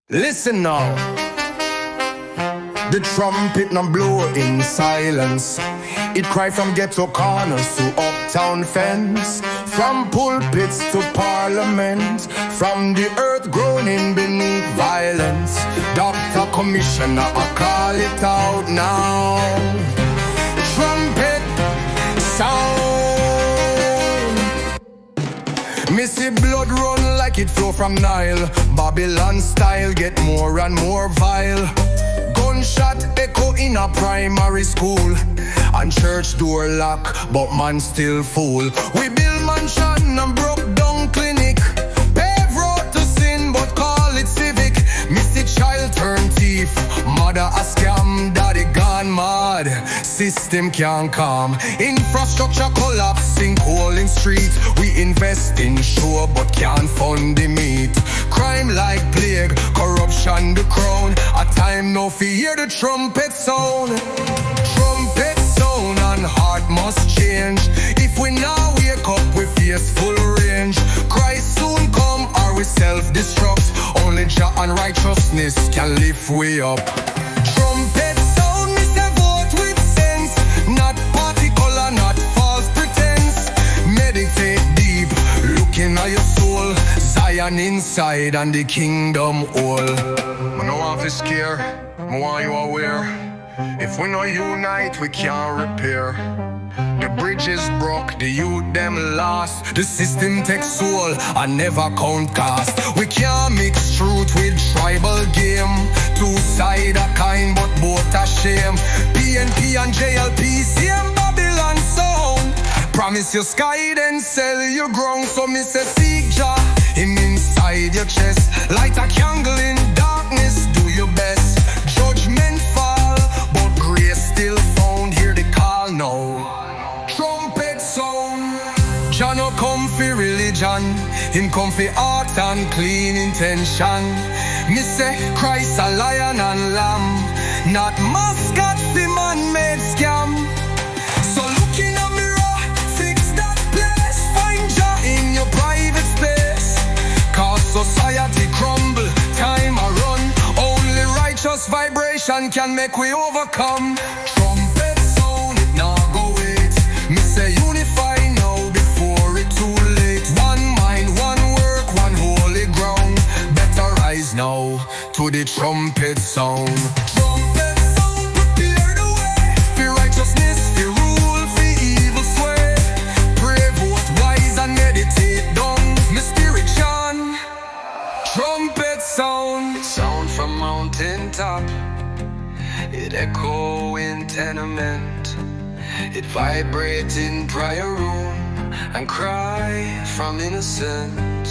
Listen now. The trumpet now blow in silence. It cry from ghetto corners to uptown fence, from pulpits to parliament, from the earth groaning beneath violence. Dr. Commissioner, I call it out now. Trumpet sound. Missy blood run like it flow from Nile. Babylon style get more and more vile. Gunshot echo in a primary school, and church door lock, but man still fool. We build mansion and broke down clinic, pave road to sin but call it civic. Missy child turn thief, mother a scam, daddy gone mad, system can't calm. Infrastructure collapse, sinkhole in street. We invest in show but can't fund the meat. Crime like plague, corruption the crown. A time no fear the trumpet sound. Trumpet sound and heart must change. If we now wake up we face full range. Christ soon come or we self-destruct. Only Jah and righteousness can lift way up. Trumpet sound, me say vote with sense, not party color, not false pretense. Meditate deep, looking at your soul. Zion inside and the kingdom all. I no want to scare, I want you aware. If we no unite, we can't repair. The bridge is broke, the youth them lost. The system takes soul and never count cost. We can't mix truth with tribal game. Two side a kind but both a shame. PNP and JLP, same Babylon sound. Promise your sky then sell your ground. So me say seek Jah, him inside your chest. Light a candle in darkness, do your best. Judgment fall, but grace still found. Hear the call now. Trumpet sound. Jah no come for religion, him come for art and clean intention. Me say Christ a lion and lamb, not mascot for man-made scam. So look in a mirror, fix that place. Find Jah in your private space. Cause society crumble, time a run. Only righteous vibration can make we overcome. Trumpet sound, it now go wait. Me say unify now before it too late. One mind, one work, one holy ground. Better rise now to the trumpet sound. Trumpet sound, prepare the way. For righteousness, for rule, for evil sway. Pray, vote wise and meditate down. Me spirit shine. Trumpet sound. It sound from mountain top. It echo in tenement. It vibrate in prayer room and cry from innocent.